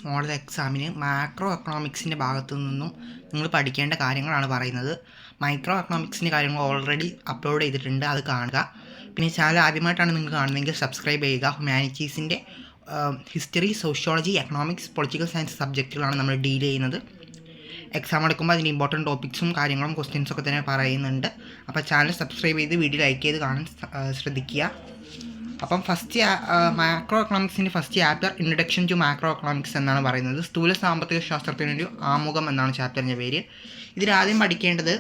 Model എക്സാമിന് macro എക്കണോമിക്സിൻ്റെ ഭാഗത്തു നിന്നും നിങ്ങൾ പഠിക്കേണ്ട കാര്യങ്ങളാണ് പറയുന്നത്. മൈക്രോ എക്കണോമിക്സിൻ്റെ കാര്യങ്ങൾ ഓൾറെഡി അപ്ലോഡ് ചെയ്തിട്ടുണ്ട്, അത് കാണുക. പിന്നെ ചാനൽ ആദ്യമായിട്ടാണ് നിങ്ങൾ കാണുന്നതെങ്കിൽ സബ്സ്ക്രൈബ് ചെയ്യുക. ഹ്യൂമാനിറ്റീസിൻ്റെ history, sociology, economics, political science സബ്ജക്റ്റുകളാണ് നമ്മൾ ഡീൽ ചെയ്യുന്നത്. എക്സാം എടുക്കുമ്പോൾ അതിൻ്റെ ഇമ്പോർട്ടൻറ്റ് ടോപ്പിക്സും കാര്യങ്ങളും ക്വസ്റ്റ്യൻസൊക്കെ തന്നെ പറയുന്നുണ്ട്. അപ്പോൾ ചാനൽ സബ്സ്ക്രൈബ് ചെയ്ത് വീഡിയോ ലൈക്ക് ചെയ്ത് കാണാൻ ശ്രദ്ധിക്കുക. അപ്പം ഫസ്റ്റ് മാക്രോ എക്കണോമിക്സിൻ്റെ first chapter introduction to macro economics എന്നാണ് പറയുന്നത്. സ്ഥൂല സാമ്പത്തിക ശാസ്ത്രത്തിനൊരു ആമുഖം എന്നാണ് ചാപ്റ്ററിൻ്റെ പേര്. ഇതിലാദ്യം പഠിക്കേണ്ടത്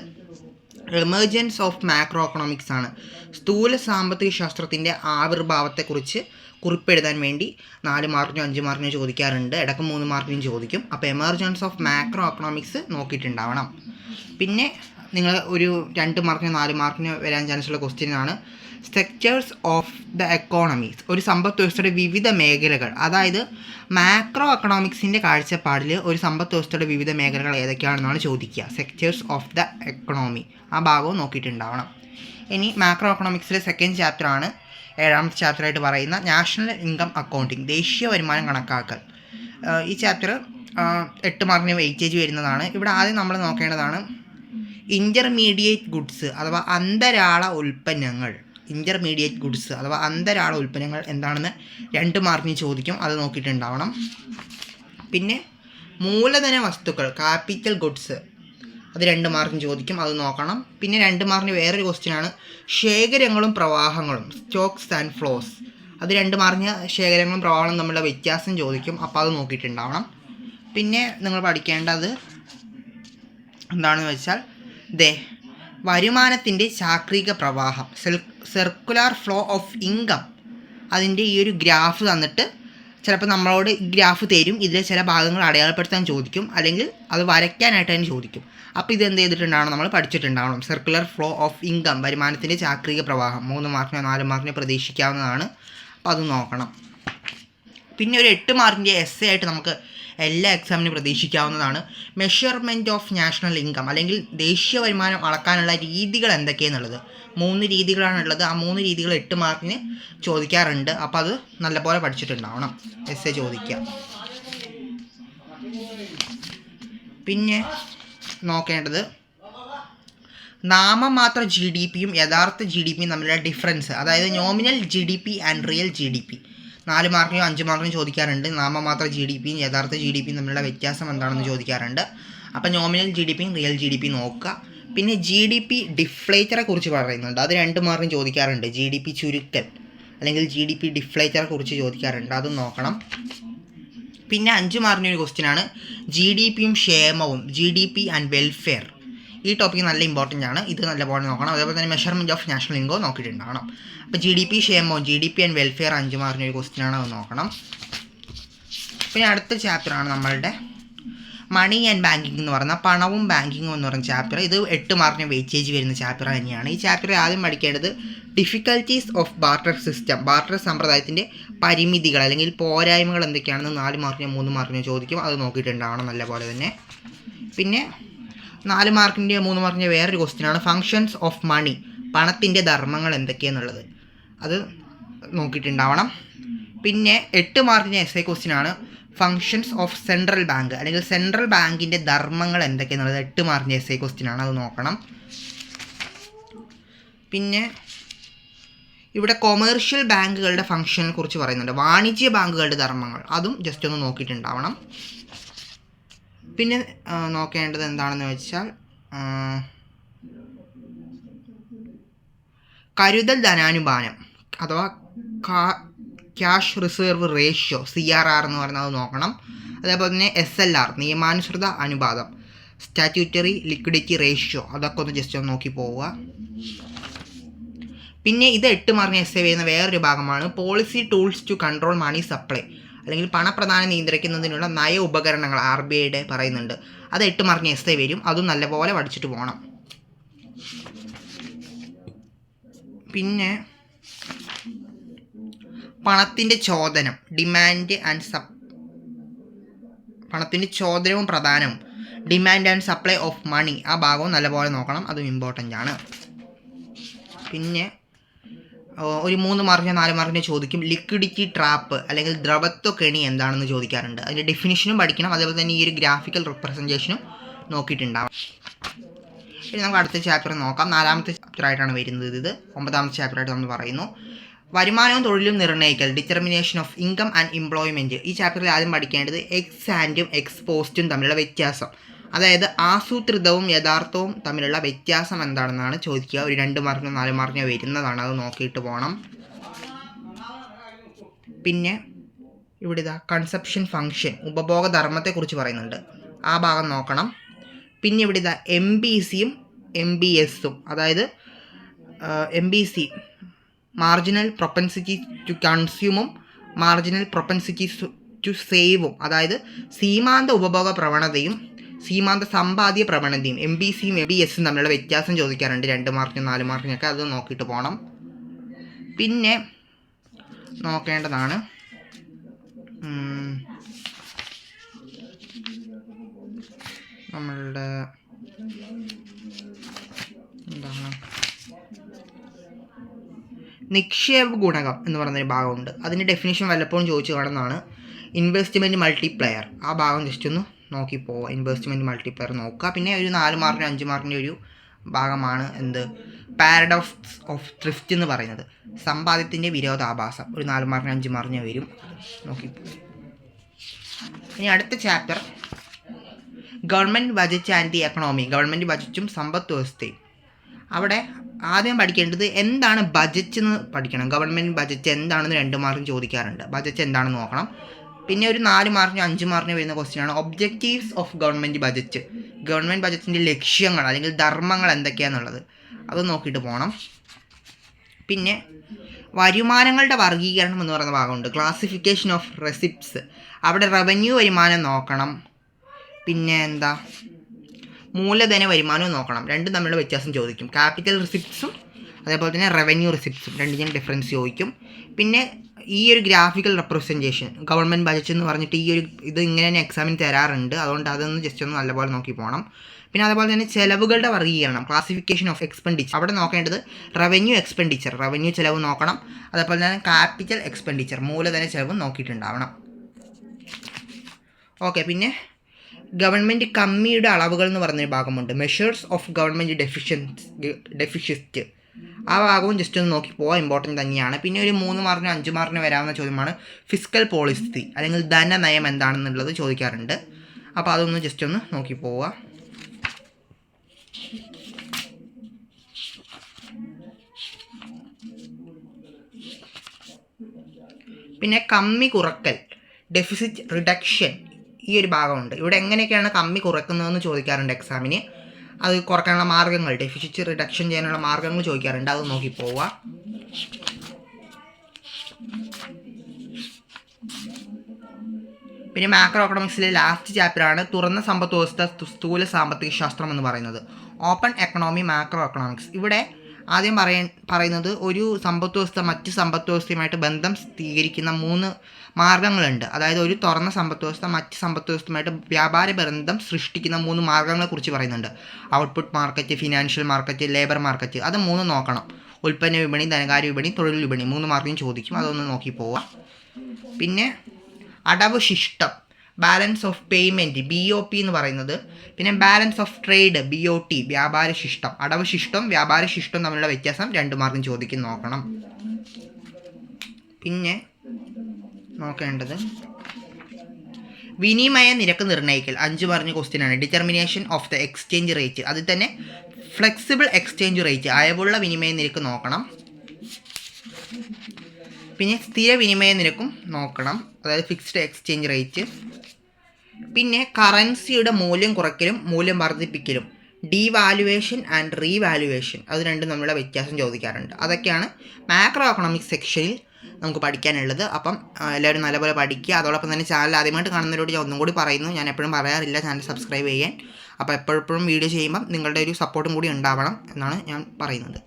എമർജൻസ് ഓഫ് മാക്രോ എക്കണോമിക്സ് ആണ്. സ്ഥൂല സാമ്പത്തിക ശാസ്ത്രത്തിൻ്റെ ആവിർഭാവത്തെക്കുറിച്ച് കുറിപ്പെഴുതാൻ വേണ്ടി 4 മാർക്കിനോ 5 മാർക്കിനോ ചോദിക്കാറുണ്ട്, ഇടയ്ക്ക് 3 മാർക്കിനും ചോദിക്കും. അപ്പോൾ എമർജൻസ് ഓഫ് മാക്രോ എക്കണോമിക്സ് നോക്കിയിട്ടുണ്ടാവണം. പിന്നെ നിങ്ങൾ ഒരു 2 മാർക്കിനോ 4 മാർക്കിനോ വരാൻ ചാൻസുള്ള ക്വസ്റ്റ്യനാണ് സെക്ടേഴ്സ് ഓഫ് ദ എക്കോണമീസ്. ഒരു സമ്പദ് വ്യവസ്ഥയുടെ വിവിധ മേഖലകൾ, അതായത് മാക്രോ എക്കണോമിക്സിൻ്റെ കാഴ്ചപ്പാടിൽ ഒരു സമ്പദ് വ്യവസ്ഥയുടെ വിവിധ മേഖലകൾ ഏതൊക്കെയാണെന്നാണ് ചോദിക്കുക. സെക്ടേഴ്സ് ഓഫ് ദ എക്കണോമി, ആ ഭാഗവും നോക്കിയിട്ടുണ്ടാവണം. ഇനി മാക്രോ എക്കണോമിക്സിലെ സെക്കൻഡ് ചാപ്റ്ററാണ് 7ാമത്തെ ചാപ്റ്ററായിട്ട് പറയുന്ന നാഷണൽ ഇൻകം അക്കൗണ്ടിങ്, ദേശീയ വരുമാനം കണക്കാക്കൽ. ഈ ചാപ്റ്റർ 8 മാർക്കിന് വെയിറ്റേജ് വരുന്നതാണ്. ഇവിടെ ആദ്യം നമ്മൾ നോക്കേണ്ടതാണ് ഇൻ്റർമീഡിയറ്റ് ഗുഡ്സ് അഥവാ അന്തരാള ഉൽപ്പന്നങ്ങൾ. ഇൻ്റർമീഡിയറ്റ് ഗുഡ്സ് അഥവാ അന്തരാള ഉൽപ്പന്നങ്ങൾ എന്താണെന്ന് 2 മാർക്കിന് ചോദിക്കും, അത് നോക്കിയിട്ടുണ്ടാവണം. പിന്നെ മൂലധന വസ്തുക്കൾ, ക്യാപിറ്റൽ ഗുഡ്സ്, അത് 2 മാർക്കിന് ചോദിക്കും, അത് നോക്കണം. പിന്നെ 2 മാർക്കിന് വേറൊരു ക്വസ്റ്റ്യനാണ് ശേഖരങ്ങളും പ്രവാഹങ്ങളും, സ്റ്റോക്സ് ആൻഡ് ഫ്ലോസ്. അത് 2 മാർക്കിന് ശേഖരങ്ങളും പ്രവാഹങ്ങളും തമ്മിലുള്ള വ്യത്യാസം ചോദിക്കും, അപ്പോൾ അത് നോക്കിയിട്ടുണ്ടാവണം. പിന്നെ നിങ്ങൾ പഠിക്കേണ്ടത് എന്താണെന്ന് വെച്ചാൽ വരുമാനത്തിൻ്റെ ചാക്രിക പ്രവാഹം, സർക്കുലർ ഫ്ലോ ഓഫ് ഇൻകം. അതിൻ്റെ ഈ ഒരു ഗ്രാഫ് തന്നിട്ട് ചിലപ്പോൾ നമ്മളോട് ഈ ഗ്രാഫ് തരും, ഇതിലെ ചില ഭാഗങ്ങൾ അടയാളപ്പെടുത്താൻ ചോദിക്കും, അല്ലെങ്കിൽ അത് വരയ്ക്കാനായിട്ട് തന്നെ ചോദിക്കും. അപ്പോൾ ഇത് എന്ത് ചെയ്തിട്ടുണ്ടാവണം, നമ്മൾ പഠിച്ചിട്ടുണ്ടാവണം. സർക്കുലർ ഫ്ലോ ഓഫ് ഇൻകം, വരുമാനത്തിൻ്റെ ചാക്രിക പ്രവാഹം 3 മാർക്കിനോ 4 മാർക്കിനോ പ്രതീക്ഷിക്കാവുന്നതാണ്, അപ്പോൾ അത് നോക്കണം. പിന്നെ ഒരു 8 മാർക്കിൻ്റെ എസ്സേ ആയിട്ട് നമുക്ക് എല്ലാ എക്സാമിനും പ്രതീക്ഷിക്കാവുന്നതാണ് മെഷർമെൻറ്റ് ഓഫ് നാഷണൽ ഇൻകം, അല്ലെങ്കിൽ ദേശീയ വരുമാനം അളക്കാനുള്ള രീതികൾ എന്തൊക്കെയാണെന്നുള്ളത്. 3 രീതികളാണുള്ളത്. ആ 3 രീതികൾ 8 മാർക്കിന് ചോദിക്കാറുണ്ട്, അപ്പോൾ അത് നല്ലപോലെ പഠിച്ചിട്ടുണ്ടാവണം, എസ്സേ ചോദിക്കുക. പിന്നെ നോക്കേണ്ടത് നാമമാത്ര ജി ഡി പിയും യഥാർത്ഥ ജി ഡി പിയും തമ്മിലുള്ള ഡിഫറൻസ്, അതായത് nominal G D P and real G D P. 4 മാർക്കിനും 5 മാർക്കിനും ചോദിക്കാറുണ്ട്. നാമമാത്ര ജി ഡി പിയും യഥാർത്ഥ ജി ഡി പിയും തമ്മിലുള്ള വ്യത്യാസം എന്താണെന്ന് ചോദിക്കാറുണ്ട്. അപ്പോൾ നോമിനൽ ജി ഡി പിയും റിയൽ ജി ഡി പിയും നോക്കുക. പിന്നെ ജി ഡി പി ഡിഫ്ലേച്ചറെ കുറിച്ച് പറയുന്നുണ്ട്, അത് 2 മാർക്കിനും ചോദിക്കാറുണ്ട്. ജി ഡി പി ചുരുക്കൽ അല്ലെങ്കിൽ ജി ഡി പി ഡിഫ്ലേച്ചറെ കുറിച്ച് ചോദിക്കാറുണ്ട്, അതും നോക്കണം. പിന്നെ 5 മാർക്കിന് ഒരു ക്വസ്റ്റ്യനാണ് ജി ഡി പിയും ക്ഷേമവും, G D P and welfare. ഈ ടോപ്പിക്ക് നല്ല ഇമ്പോർട്ടൻ്റ് ആണ്, ഇത് നല്ലപോലെ നോക്കണം. അതേപോലെ തന്നെ മെഷർമെൻറ്റ് ഓഫ് നാഷണൽ ഇൻകം നോക്കിയിട്ടുണ്ടാവണം. അപ്പോൾ ജി ഡി പി ക്ഷേമവും, G D P and welfare 5 മാർക്കിന് ഒരു ക്വസ്റ്റ്യനാണ്, അത് നോക്കണം. പിന്നെ അടുത്ത ചാപ്റ്ററാണ് നമ്മളുടെ മണി ആൻഡ് ബാങ്കിങ് എന്ന് പറയുന്ന പണവും ബാങ്കിങ്ങും എന്ന് പറയുന്ന ചാപ്റ്റർ. ഇത് 8 മാർക്കിന് വെയിറ്റേജ് വരുന്ന ചാപ്റ്റർ തന്നെയാണ്. ഈ ചാപ്റ്ററിൽ ആദ്യം പഠിക്കേണ്ടത് difficulties of barter system, barter സമ്പ്രദായത്തിൻ്റെ പരിമിതികൾ അല്ലെങ്കിൽ പോരായ്മകൾ എന്തൊക്കെയാണെന്ന് 4 മാർക്കിനോ 3 മാർക്കിനോ ചോദിക്കും, അത് നോക്കിയിട്ടുണ്ടാവണം നല്ലപോലെ തന്നെ. പിന്നെ 4 മാർക്കിൻ്റെ 3 മാർക്കിൻ്റെ വേറൊരു ക്വസ്റ്റ്യനാണ് ഫങ്ഷൻസ് ഓഫ് മണി, പണത്തിൻ്റെ ധർമ്മങ്ങൾ എന്തൊക്കെയാണെന്നുള്ളത്, അത് നോക്കിയിട്ടുണ്ടാവണം. പിന്നെ 8 മാർക്കിൻ്റെ എസ്സേ ക്വസ്റ്റ്യനാണ് ഫങ്ഷൻസ് ഓഫ് സെൻട്രൽ ബാങ്ക്, അല്ലെങ്കിൽ സെൻട്രൽ ബാങ്കിൻ്റെ ധർമ്മങ്ങൾ എന്തൊക്കെയാണെന്നുള്ളത് 8 മാർക്കിൻ്റെ എസ്സേ ക്വസ്റ്റ്യനാണ്, അത് നോക്കണം. പിന്നെ ഇവിടെ കൊമേഴ്ഷ്യൽ ബാങ്കുകളുടെ ഫംഗ്ഷനെ കുറിച്ച് പറയുന്നുണ്ട്, വാണിജ്യ ബാങ്കുകളുടെ ധർമ്മങ്ങൾ, അതും ജസ്റ്റ് ഒന്ന് നോക്കിയിട്ടുണ്ടാവണം. പിന്നെ നോക്കേണ്ടത് എന്താണെന്ന് വെച്ചാൽ കരുതൽ ധനാനുപാനം അഥവാ ക്യാഷ് റിസർവ് റേഷ്യോ, CRR എന്ന് പറയുന്നത്, അത് നോക്കണം. അതേപോലെ തന്നെ SLR, നിയമാനുസൃത അനുപാതം, സ്റ്റാറ്റ്യൂട്ടറി ലിക്വിഡിറ്റി റേഷ്യോ, അതൊക്കെ ഒന്ന് ജസ്റ്റ് ഒന്ന് നോക്കി പോവുക. പിന്നെ ഇത് 8 മാർക്കിന് എസ്സേ വരുന്ന വേറൊരു ഭാഗമാണ് policy tools to control money supply, അല്ലെങ്കിൽ പണപ്രദാനം നിയന്ത്രിക്കുന്നതിനുള്ള നയ ഉപകരണങ്ങൾ, RBIയുടെ പറയുന്നുണ്ട്, അത് 8 മാർക്കിന് എസ്സേ വരും, അതും നല്ലപോലെ പഠിച്ചിട്ട് പോകണം. പിന്നെ പണത്തിൻ്റെ ചോദനം, ഡിമാൻഡ് ആൻഡ് പണത്തിൻ്റെ ചോദനവും പ്രധാനവും, demand and supply of money, ആ ഭാഗവും നല്ലപോലെ നോക്കണം, അതും ഇമ്പോർട്ടൻ്റ് ആണ്. പിന്നെ ഒരു 3 മാർക്കിന് 4 മാർക്കിന് ചോദിക്കും. ലിക്വിഡിറ്റി ട്രാപ്പ് അല്ലെങ്കിൽ ദ്രവത്വ കെണി എന്താണെന്ന് ചോദിക്കാറുണ്ട്. അതിൻ്റെ ഡെഫിനിഷനും പഠിക്കണം. അതേപോലെ തന്നെ ഈ ഒരു ഗ്രാഫിക്കൽ റെപ്രസെൻറ്റേഷനും നോക്കിയിട്ടുണ്ടാവും. ഇനി നമുക്ക് അടുത്ത ചാപ്റ്റർ നോക്കാം. 4ാമത്തെ ചാപ്റ്ററായിട്ടാണ് വരുന്നത്. ഇത് 9ാമത്തെ ചാപ്റ്ററായിട്ട് നമ്മൾ പറയുന്നു. വരുമാനവും തൊഴിലും നിർണ്ണയിക്കൽ, determination of income and employment. ഈ ചാപ്റ്ററിൽ ആദ്യം പഠിക്കേണ്ടത് എക്സ് ആൻഡും എക്സ് പോസ്റ്റും തമ്മിലുള്ള വ്യത്യാസം, അതായത് ആസൂത്രിതവും യഥാർത്ഥവും തമ്മിലുള്ള വ്യത്യാസം എന്താണെന്നാണ് ചോദിക്കുക. ഒരു 2 മാർക്കിനോ 4 മാർക്കിനോ വരുന്നതാണ്. അത് നോക്കിയിട്ട് പോകണം. പിന്നെ ഇവിടെ ഇതാ കൺസപ്ഷൻ ഫംഗ്ഷൻ, ഉപഭോഗ ധർമ്മത്തെക്കുറിച്ച് പറയുന്നുണ്ട്. ആ ഭാഗം നോക്കണം. പിന്നെ ഇവിടെ ഇതാ MBCയും MBSും, അതായത് MBC മാർജിനൽ പ്രൊപ്പൻസിറ്റി ടു കൺസ്യൂമും മാർജിനൽ പ്രൊപ്പൻസിറ്റി ടു സേവും, അതായത് സീമാന്ത ഉപഭോഗ പ്രവണതയും സീമാന്ത സമ്പാദ്യ പ്രവണതയും MBCയും MBSും തമ്മിലുള്ള വ്യത്യാസം ചോദിക്കാറുണ്ട് 2 മാർക്കിനും 4 മാർക്കിനൊക്കെ. അത് നോക്കിയിട്ട് പോകണം. പിന്നെ നോക്കേണ്ടതാണ് നമ്മളുടെ എന്താണ് നിക്ഷേപ ഗുണകം എന്ന് പറയുന്നൊരു ഭാഗമുണ്ട്. അതിൻ്റെ ഡെഫിനിഷൻ വല്ലപ്പോഴും ചോദിച്ചു കാണുന്നതാണ്. ഇൻവെസ്റ്റ്മെൻറ്റ് മൾട്ടിപ്ലയർ, ആ ഭാഗം ജസ്റ്റ് ഒന്ന് നോക്കി പോവുക. ഇൻവെസ്റ്റ്മെൻറ്റ് മൾട്ടിപ്ലയർ നോക്കുക. പിന്നെ ഒരു 4 മാർക്കിനും 5 മാർക്കിൻ്റെ ഒരു ഭാഗമാണ് പാരഡോക്സ് ഓഫ് ത്രിഫ്റ്റ് എന്ന് പറയുന്നത്, സമ്പാദ്യത്തിൻ്റെ വിരോധാഭാസം. ഒരു 4 മാർക്കിനും 5 മാർക്കിന് വരും. നോക്കിപ്പോ. ഇനി അടുത്ത chapter government budget and the economy, government ബജറ്റും സമ്പദ് വ്യവസ്ഥയും. അവിടെ ആദ്യം പഠിക്കേണ്ടത് എന്താണ് ബജറ്റ് എന്ന് പഠിക്കണം. ഗവൺമെൻറ് ബജറ്റ് എന്താണെന്ന് 2 മാർക്കിന് ചോദിക്കാറുണ്ട്. ബജറ്റ് എന്താണെന്ന് നോക്കണം. പിന്നെ ഒരു 4 മാർക്കിനും 5 മാർക്കിനും വരുന്ന ക്വസ്റ്റ്യനാണ് objectives of government budget, government ബജറ്റിൻ്റെ ലക്ഷ്യങ്ങൾ അല്ലെങ്കിൽ ധർമ്മങ്ങൾ എന്തൊക്കെയാണെന്നുള്ളത് അത് നോക്കിയിട്ട് പോകണം. പിന്നെ വരുമാനങ്ങളുടെ വർഗീകരണം എന്ന് പറയുന്ന ഭാഗമുണ്ട്, ക്ലാസിഫിക്കേഷൻ ഓഫ് റെസിപ്റ്റ്സ്. അവിടെ റവന്യൂ വരുമാനം നോക്കണം. പിന്നെ മൂലധന വരുമാനവും നോക്കണം. രണ്ടും തമ്മിലുള്ള വ്യത്യാസം ചോദിക്കും. ക്യാപിറ്റൽ റിസിപ്റ്റ്സും അതേപോലെ തന്നെ റവന്യൂ റിസിപ്റ്റ്സും രണ്ടിനും ഡിഫറൻസ് ചോദിക്കും. പിന്നെ ഈ ഒരു ഗ്രാഫിക്കൽ റെപ്രസെൻറ്റേഷൻ ഗവൺമെൻറ് ബജറ്റ് എന്ന് പറഞ്ഞിട്ട് ഇത് ഇങ്ങനെ തന്നെ എക്സാമിന് തരാറുണ്ട്. അതുകൊണ്ട് അതൊന്ന് ജസ്റ്റ് ഒന്ന് നല്ലപോലെ നോക്കി പോകണം. പിന്നെ അതുപോലെ തന്നെ ചിലവുകളുടെ വർഗീകരണം, ക്ലാസിഫിക്കേഷൻ ഓഫ് എക്സ്പെൻഡിച്ചർ. അവിടെ നോക്കേണ്ടത് റവന്യൂ എക്സ്പെൻഡിച്ചർ, റവന്യൂ ചിലവ് നോക്കണം. അതേപോലെ തന്നെ ക്യാപിറ്റൽ എക്സ്പെൻഡിച്ചർ, മൂലധന ചിലവ് നോക്കിയിട്ടുണ്ടാവണം. ഓക്കെ. പിന്നെ ഗവൺമെൻറ് കമ്മിയുടെ അളവുകൾ എന്ന് പറഞ്ഞൊരു ഭാഗമുണ്ട്, മെഷേഴ്സ് ഓഫ് ഗവൺമെൻറ് ഡെഫിഷ്യറ്റ്. ആ ഭാഗവും ജസ്റ്റ് ഒന്ന് നോക്കി പോവാം, ഇമ്പോർട്ടൻ്റ് തന്നെയാണ്. പിന്നെ ഒരു 3 മാർക്കിനും 5 മാർക്കിനും വരാവുന്ന ചോദ്യമാണ് ഫിസ്ക്കൽ പോളിസി അല്ലെങ്കിൽ ധനനയം എന്താണെന്നുള്ളത് ചോദിക്കാറുണ്ട്. അപ്പോൾ അതൊന്ന് ജസ്റ്റ് ഒന്ന് നോക്കി പോവുക. പിന്നെ കമ്മി കുറക്കൽ, ഡെഫിസിറ്റ് റിഡക്ഷൻ, ഈ ഒരു ഭാഗമുണ്ട്. ഇവിടെ എങ്ങനെയൊക്കെയാണ് കമ്മി കുറക്കുന്നതെന്ന് ചോദിക്കാറുണ്ട് എക്സാമിന്. അത് കുറക്കാനുള്ള മാർഗ്ഗങ്ങൾ, ഡെഫിസിറ്റ് റിഡക്ഷൻ ചെയ്യാനുള്ള മാർഗ്ഗങ്ങൾ ചോദിക്കാറുണ്ട്. അത് നോക്കി പോവുക. പിന്നെ മാക്രോ എക്കണോമിക്സിലെ ലാസ്റ്റ് ചാപ്റ്ററാണ് തുറന്ന സമ്പദ് വ്യവസ്ഥ, സ്ഥൂല സാമ്പത്തിക ശാസ്ത്രം എന്ന് പറയുന്നത്, ഓപ്പൺ എക്കണോമി മാക്രോ എക്കണോമിക്സ്. ഇവിടെ ആദ്യം പറയുന്നത് ഒരു സമ്പദ് വ്യവസ്ഥ മറ്റ് സമ്പദ് വ്യവസ്ഥയുമായിട്ട് ബന്ധം സ്ഥിരീകരിക്കുന്ന 3 മാർഗ്ഗങ്ങളുണ്ട്. അതായത് ഒരു തുറന്ന സമ്പദ് വ്യവസ്ഥ മറ്റ് സമ്പദ് വ്യവസ്ഥയുമായിട്ട് വ്യാപാര ബന്ധം സൃഷ്ടിക്കുന്ന 3 മാർഗ്ഗങ്ങളെക്കുറിച്ച് പറയുന്നുണ്ട്. Output market, financial market, labour market. അത് 3 നോക്കണം. ഉൽപ്പന്ന വിപണി, ധനകാര്യ വിപണി, തൊഴിൽ വിപണി, 3 മാർക്കും ചോദിക്കും. അതൊന്ന് നോക്കി പോവാം. പിന്നെ അടവ് ശിഷ്ടം, ബാലൻസ് ഓഫ് പേയ്മെൻറ്റ്, BOP എന്ന് പറയുന്നത്. പിന്നെ ബാലൻസ് ഓഫ് ട്രേഡ്, BOT, വ്യാപാര ശിഷ്ടം. അടവ് ശിഷ്ടം വ്യാപാര ശിഷ്ടം തമ്മിലുള്ള വ്യത്യാസം 2 മാർക്കും ചോദിക്കും, നോക്കണം. പിന്നെ നോക്കേണ്ടത് വിനിമയ നിരക്ക് നിർണ്ണയിക്കൽ, 5 മാർക്കിന് ക്വസ്റ്റ്യനാണ്. Determination of the exchange rate, അതിൽ തന്നെ ഫ്ലെക്സിബിൾ എക്സ്ചേഞ്ച് റേറ്റ്, അയവുള്ള വിനിമയ നിരക്ക് നോക്കണം. പിന്നെ സ്ഥിര വിനിമയ നിരക്കും നോക്കണം, അതായത് ഫിക്സ്ഡ് എക്സ്ചേഞ്ച് റേറ്റ്. പിന്നെ കറൻസിയുടെ മൂല്യം കുറയ്ക്കലും മൂല്യം വർദ്ധിപ്പിക്കലും, ഡീവാലുവേഷൻ ആൻഡ് റീവാലുവേഷൻ, അത് രണ്ടും തമ്മിലുള്ള വ്യത്യാസം ചോദിക്കാറുണ്ട്. അതൊക്കെയാണ് മാക്രോ എക്കണോമിക്സ് സെക്ഷനിൽ നമുക്ക് പഠിക്കാനുള്ളത്. അപ്പം എല്ലാവരും നല്ലപോലെ പഠിക്കുക. അതോടൊപ്പം തന്നെ ചാനൽ ആദ്യമായിട്ട് കാണുന്നവരോട് ഞാൻ ഒന്നും കൂടി പറയുന്നു, ഞാൻ എപ്പോഴും പറയാറില്ല ചാനൽ സബ്സ്ക്രൈബ് ചെയ്യാൻ. അപ്പോൾ എപ്പോഴും വീഡിയോ ചെയ്യുമ്പം നിങ്ങളുടെ ഒരു സപ്പോർട്ടും കൂടി ഉണ്ടാവണം എന്നാണ് ഞാൻ പറയുന്നത്.